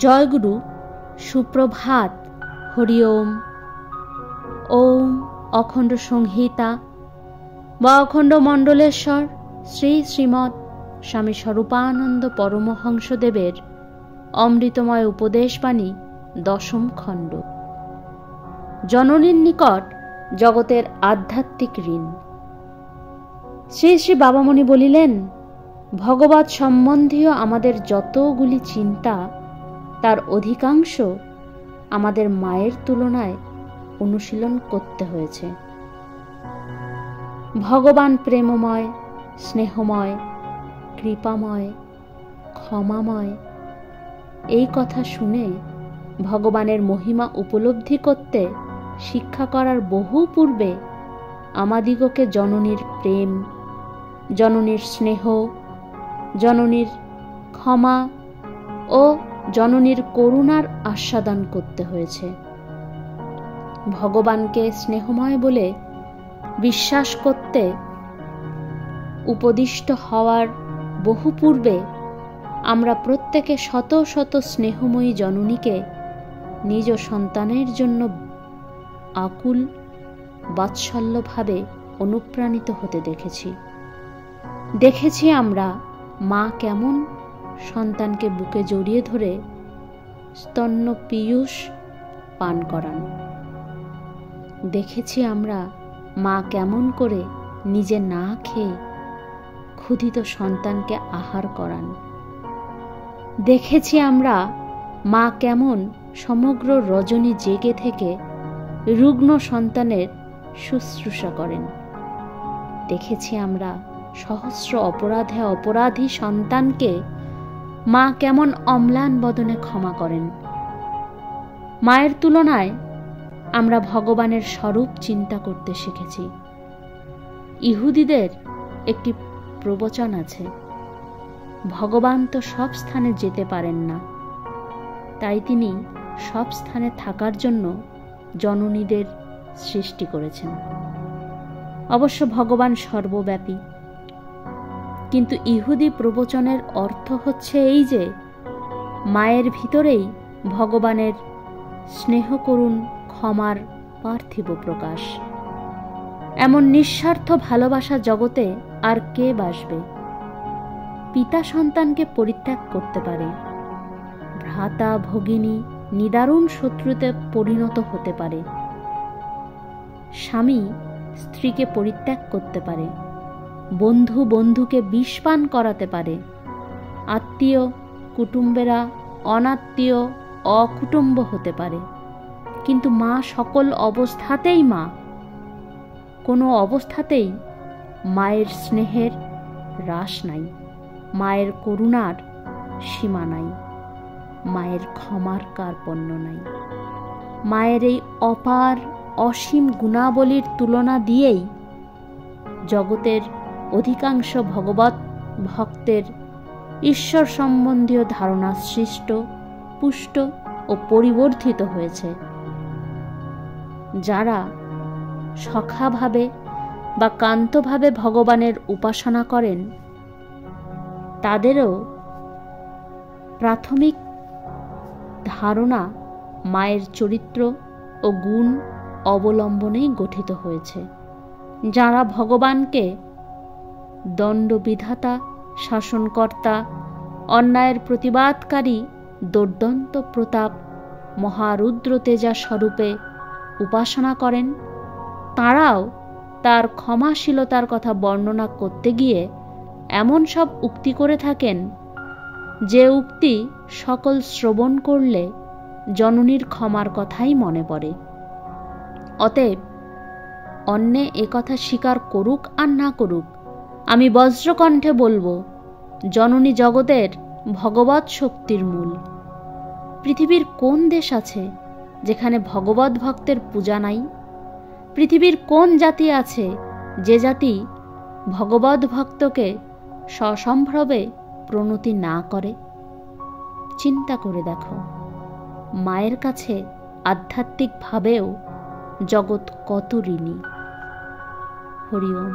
জয়গুরু, সুপ্রভাত। হরি ওম। ওম অখণ্ড সংহিতা বা অখণ্ড মণ্ডলেশ্বর শ্রী শ্রীমৎ স্বামী স্বরূপানন্দ পরমহংসদেবের অমৃতময় উপদেশবাণী, দশম খণ্ড। জননীর নিকট জগতের আধ্যাত্মিক ঋণ। শ্রী শ্রী বাবামণি বলিলেন, ভগবৎ সম্বন্ধীয় আমাদের যতগুলি চিন্তা, তার অধিকাংশ আমাদের মায়ের তুলনায় অনুশীলন করতে হয়েছে। ভগবান প্রেমময়, স্নেহময়, কৃপাময়, ক্ষমাময়। এই কথা শুনে ভগবানের মহিমা উপলব্ধি করতে শিক্ষা করার বহু পূর্বে আমাদিগকে জননীর প্রেম, জননীর স্নেহ, জননীর ক্ষমা ও জননীর করুণার আস্বাদন করতে হয়েছে। ভগবানকে স্নেহময় বলে বিশ্বাস করতে উপদিষ্ট হওয়ার বহু পূর্বে আমরা প্রত্যেকে শত শত স্নেহময়ী জননীকে নিজ সন্তানের জন্য আকুল বাৎসল্যভাবে অনুপ্রাণিত হতে দেখেছি আমরা মা কেমন সন্তানকে বুকে জড়িয়ে ধরে স্তন্য পীয়ূষ পান করান। দেখেছি আমরা মা কেমন করে নিজে না খেয়ে ক্ষুধিত সন্তানকে আহার করান। দেখেছি আমরা মা কেমন সমগ্র রজনী জেগে থেকে রুগ্ন সন্তানের শুশ্রূষা করেন। দেখেছি আমরা সহস্র অপরাধে অপরাধী সন্তানকে মা কেমন অম্লান বদনে ক্ষমা করেন। মায়ের তুলনায় আমরা ভগবানের স্বরূপ চিন্তা করতে শিখেছি। ইহুদিদের একটি প্রবচন আছে, ভগবান তো সব স্থানে যেতে পারেন না, তাই তিনি সব স্থানে থাকার জন্য জননীদের সৃষ্টি করেছেন। অবশ্য ভগবান সর্বব্যাপী, কিন্তু ইহুদি প্রবচনের অর্থ হচ্ছে এই যে মায়ের ভিতরেই ভগবানের স্নেহ করুণ ক্ষমার পার্থিব প্রকাশ। এমন নিঃস্বার্থ ভালোবাসা জগতে আর কে বাসবে? পিতা সন্তানকে পরিত্যাগ করতে পারে, ভ্রাতা ভগিনী নিদারুণ শত্রুতে পরিণত হতে পারে, স্বামী স্ত্রীকে পরিত্যাগ করতে পারে, বন্ধু বন্ধুকে বিষপান করাতে পারে, আত্মীয় কুটুম্বেরা অনাত্মীয় অকুটুম্ব হতে পারে, কিন্তু মা সকল অবস্থাতেই মা। কোনো অবস্থাতেই মায়ের স্নেহের হ্রাস নাই, মায়ের করুণার সীমা নাই, মায়ের ক্ষমার কার্পণ্য নাই। মায়ের এই অপার অসীম গুণাবলীর তুলনা দিয়েই জগতের অধিকাংশ ভগবৎ ভক্তের ঈশ্বর সম্বন্ধীয় ধারণা সৃষ্ট, পুষ্ট ও পরিবর্ধিত হয়েছে। যারা সখাভাবে বা কান্তভাবে ভগবানের উপাসনা করেন, তাদেরও প্রাথমিক ধারণা মায়ের চরিত্র ও গুণ অবলম্বনেই গঠিত হয়েছে। যারা ভগবানকে দণ্ডবিধাতা, শাসনকর্তা, অন্যায়ের প্রতিবাদকারী দুর্দন্ত প্রতাপ মহারুদ্র তেজা স্বরূপে উপাসনা করেন, তাঁরাও তার ক্ষমাশীলতার কথা বর্ণনা করতে গিয়ে এমন সব উক্তি করে থাকেন, যে উক্তি সকল শ্রবণ করলে জননীর ক্ষমার কথাই মনে পড়ে। অতএব অন্যে একথা স্বীকার করুক আর না করুক, আমি বজ্রকণ্ঠে বলবো, জননী জগতের ভগবৎ শক্তির মূল। পৃথিবীর কোন দেশ আছে যেখানে ভগবৎ ভক্তের পূজা নাই? পৃথিবীর কোন জাতি আছে যে জাতি ভগবৎ ভক্তকে সসম্ভ্রমে প্রণতি না করে? চিন্তা করে দেখো, মায়ের কাছে আধ্যাত্মিকভাবেও জগৎ কত ঋণী। হরি ওম।